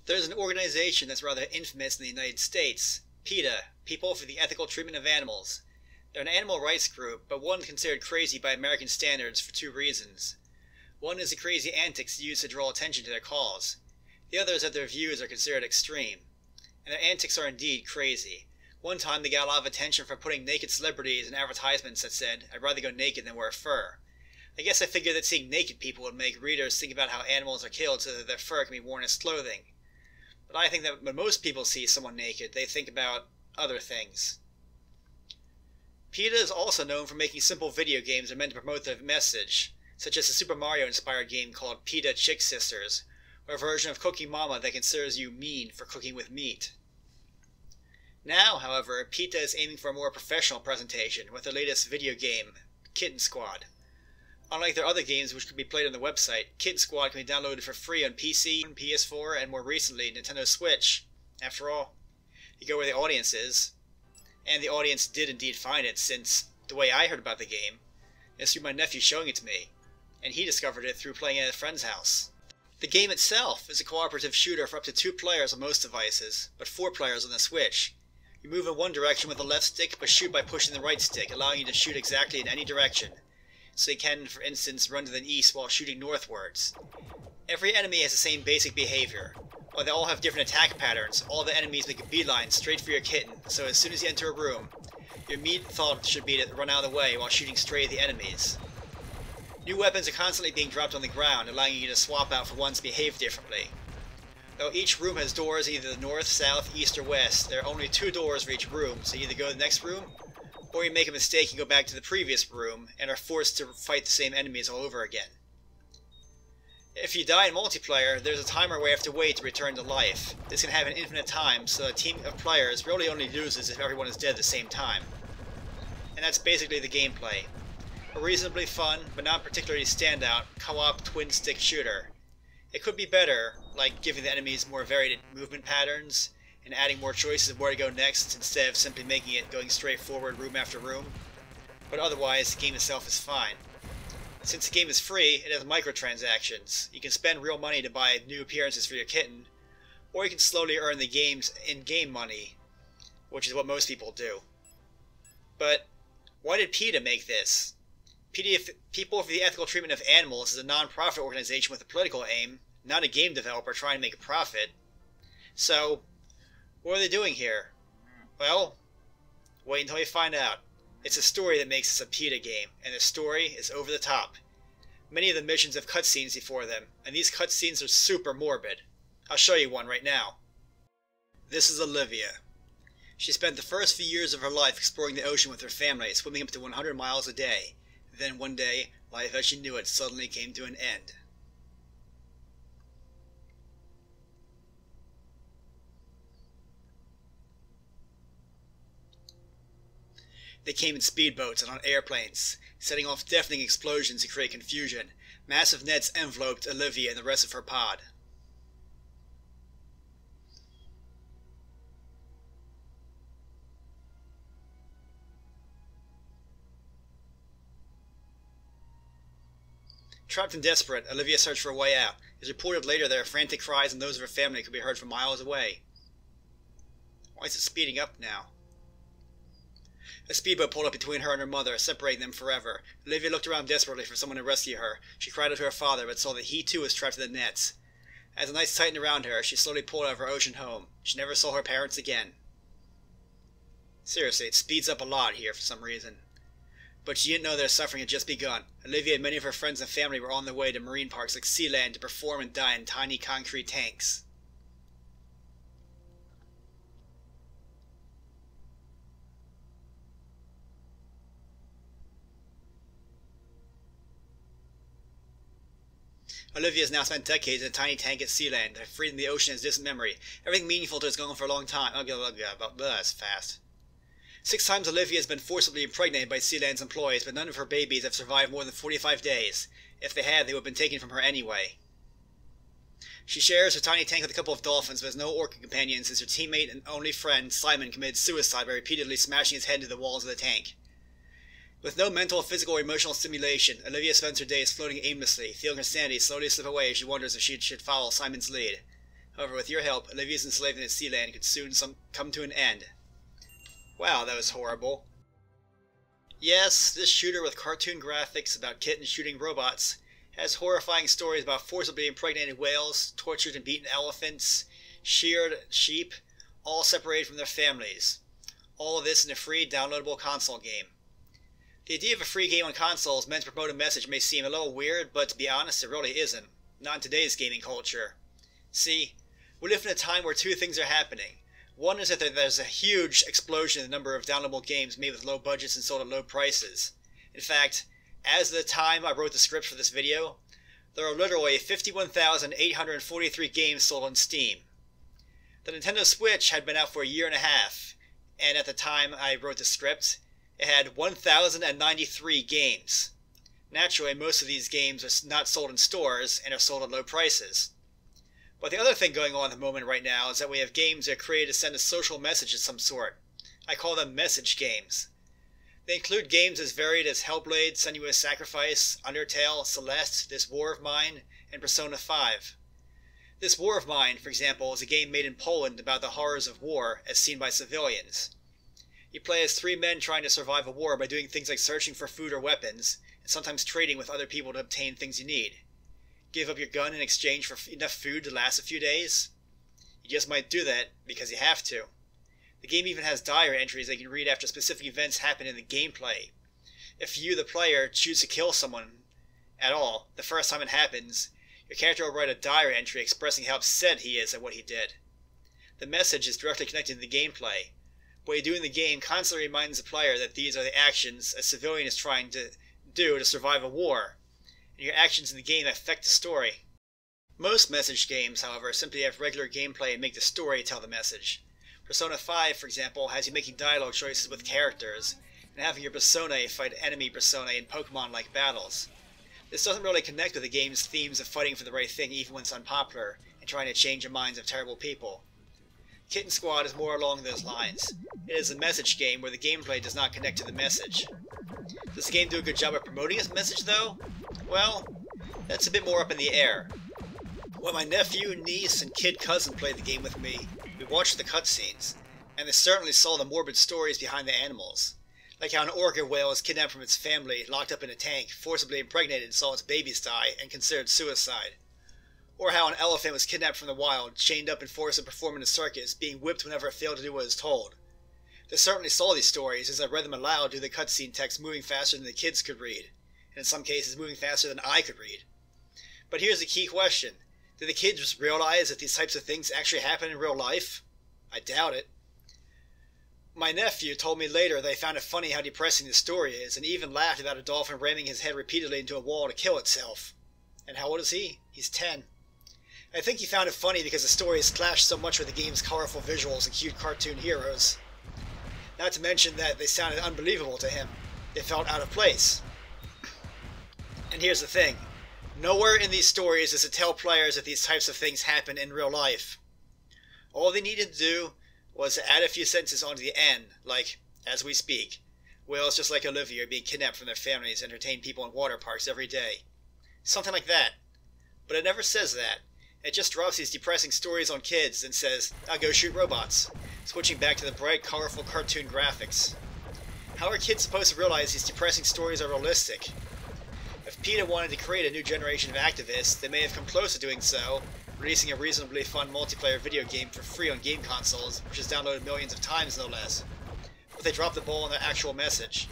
There's an organization that's rather infamous in the United States, PETA, People for the Ethical Treatment of Animals. They're an animal rights group, but one considered crazy by American standards for two reasons. One is the crazy antics used to draw attention to their cause. The other is that their views are considered extreme. And their antics are indeed crazy. One time they got a lot of attention for putting naked celebrities in advertisements that said, "I'd rather go naked than wear fur." I guess I figured that seeing naked people would make readers think about how animals are killed so that their fur can be worn as clothing. But I think that when most people see someone naked, they think about other things. PETA is also known for making simple video games that are meant to promote their message, such as a Super Mario-inspired game called PETA Chick Sisters, or a version of Cookie Mama that considers you mean for cooking with meat. Now, however, PETA is aiming for a more professional presentation with their latest video game, Kitten Squad. Unlike their other games which could be played on the website, Kitten Squad can be downloaded for free on PC, PS4, and more recently, Nintendo Switch. After all, you go where the audience is. And the audience did indeed find it, since the way I heard about the game is through my nephew showing it to me, and he discovered it through playing at a friend's house. The game itself is a cooperative shooter for up to 2 players on most devices, but 4 players on the Switch. You move in one direction with the left stick, but shoot by pushing the right stick, allowing you to shoot exactly in any direction. So you can, for instance, run to the east while shooting northwards. Every enemy has the same basic behavior. While they all have different attack patterns, all the enemies make a beeline straight for your kitten, so as soon as you enter a room, your immediate thought should be to run out of the way while shooting straight at the enemies. New weapons are constantly being dropped on the ground, allowing you to swap out for ones that behave differently. Though each room has doors either the north, south, east, or west, there are only 2 doors for each room, so you either go to the next room, or you make a mistake and go back to the previous room, and are forced to fight the same enemies all over again. If you die in multiplayer, there's a timer where you have to wait to return to life. This can happen infinite times, so a team of players really only loses if everyone is dead at the same time. And that's basically the gameplay. A reasonably fun, but not particularly standout, co-op twin-stick shooter. It could be better, like giving the enemies more varied movement patterns, and adding more choices of where to go next instead of simply making it going straight forward room after room. But otherwise, the game itself is fine. Since the game is free, it has microtransactions. You can spend real money to buy new appearances for your kitten, or you can slowly earn the game's in-game money, which is what most people do. But why did PETA make this? PETA, People for the Ethical Treatment of Animals, is a non-profit organization with a political aim, not a game developer trying to make a profit. So, what are they doing here? Well, wait until you find out. It's a story that makes this a PETA game, and the story is over the top. Many of the missions have cutscenes before them, and these cutscenes are super morbid. I'll show you one right now. This is Olivia. She spent the first few years of her life exploring the ocean with her family, swimming up to 100 miles a day. Then one day, life as she knew it suddenly came to an end. They came in speedboats and on airplanes, setting off deafening explosions to create confusion. Massive nets enveloped Olivia and the rest of her pod. Trapped and desperate, Olivia searched for a way out. It is reported later that her frantic cries and those of her family could be heard from miles away. Why is it speeding up now? A speedboat pulled up between her and her mother, separating them forever. Olivia looked around desperately for someone to rescue her. She cried out to her father, but saw that he too was trapped in the nets. As the nights tightened around her, she slowly pulled out of her ocean home. She never saw her parents again. Seriously, it speeds up a lot here for some reason. But she didn't know their suffering had just begun. Olivia and many of her friends and family were on their way to marine parks like Sealand to perform and die in tiny concrete tanks. Olivia has now spent decades in a tiny tank at Sealand, freezing the ocean as distant memory. Everything meaningful to her has gone on for a long time. That's fast. 6 times Olivia has been forcibly impregnated by Sealand's employees, but none of her babies have survived more than 45 days. If they had, they would have been taken from her anyway. She shares her tiny tank with a couple of dolphins, but has no orca companion since her teammate and only friend, Simon, committed suicide by repeatedly smashing his head into the walls of the tank. With no mental, physical, or emotional stimulation, Olivia spends her days floating aimlessly, feeling her sanity slowly slip away as she wonders if she should follow Simon's lead. However, with your help, Olivia's enslavement in Sealand could soon come to an end. Wow, that was horrible. Yes, this shooter with cartoon graphics about kittens shooting robots has horrifying stories about forcibly impregnated whales, tortured and beaten elephants, sheared sheep, all separated from their families. All of this in a free, downloadable console game. The idea of a free game on consoles meant to promote a message may seem a little weird, but to be honest, it really isn't. Not in today's gaming culture. See, we live in a time where two things are happening. One is that there's a huge explosion in the number of downloadable games made with low budgets and sold at low prices. In fact, as of the time I wrote the script for this video, there are literally 51,843 games sold on Steam. The Nintendo Switch had been out for a year and a half, and at the time I wrote the script, it had 1,093 games. Naturally, most of these games are not sold in stores and are sold at low prices. But the other thing going on at the moment right now is that we have games that are created to send a social message of some sort. I call them message games. They include games as varied as Hellblade, Senua's Sacrifice, Undertale, Celeste, This War of Mine, and Persona 5. This War of Mine, for example, is a game made in Poland about the horrors of war as seen by civilians. You play as three men trying to survive a war by doing things like searching for food or weapons, and sometimes trading with other people to obtain things you need. Give up your gun in exchange for enough food to last a few days? You just might do that because you have to. The game even has diary entries that you can read after specific events happen in the gameplay. If you, the player, choose to kill someone at all, the first time it happens, your character will write a diary entry expressing how upset he is at what he did. The message is directly connected to the gameplay. What you do in the game constantly reminds the player that these are the actions a civilian is trying to do to survive a war, and your actions in the game affect the story. Most message games, however, simply have regular gameplay and make the story tell the message. Persona 5, for example, has you making dialogue choices with characters, and having your personae fight enemy personae in Pokemon-like battles. This doesn't really connect with the game's themes of fighting for the right thing even when it's unpopular, and trying to change the minds of terrible people. Kitten Squad is more along those lines. It is a message game where the gameplay does not connect to the message. Does the game do a good job of promoting its message, though? Well, that's a bit more up in the air. When my nephew, niece, and kid cousin played the game with me, we watched the cutscenes, and they certainly saw the morbid stories behind the animals. Like how an orca whale was kidnapped from its family, locked up in a tank, forcibly impregnated and saw its babies die, and considered suicide. Or how an elephant was kidnapped from the wild, chained up and forced to perform in a circus, being whipped whenever it failed to do what it was told. They certainly saw these stories as I read them aloud due to the cutscene text moving faster than the kids could read, and in some cases moving faster than I could read. But here's the key question. Did the kids realize that these types of things actually happen in real life? I doubt it. My nephew told me later they found it funny how depressing the story is, and even laughed about a dolphin ramming his head repeatedly into a wall to kill itself. And how old is he? He's 10. I think he found it funny because the stories clashed so much with the game's colorful visuals and cute cartoon heroes. Not to mention that they sounded unbelievable to him. They felt out of place. And here's the thing. Nowhere in these stories is to tell players that these types of things happen in real life. All they needed to do was to add a few sentences onto the end, like, as we speak, whales just like Olivia are being kidnapped from their families and entertain people in water parks every day. Something like that. But it never says that. It just drops these depressing stories on kids and says, now go shoot robots, switching back to the bright, colorful cartoon graphics. How are kids supposed to realize these depressing stories are realistic? If PETA wanted to create a new generation of activists, they may have come close to doing so, releasing a reasonably fun multiplayer video game for free on game consoles, which is downloaded millions of times no less. But they dropped the ball on their actual message.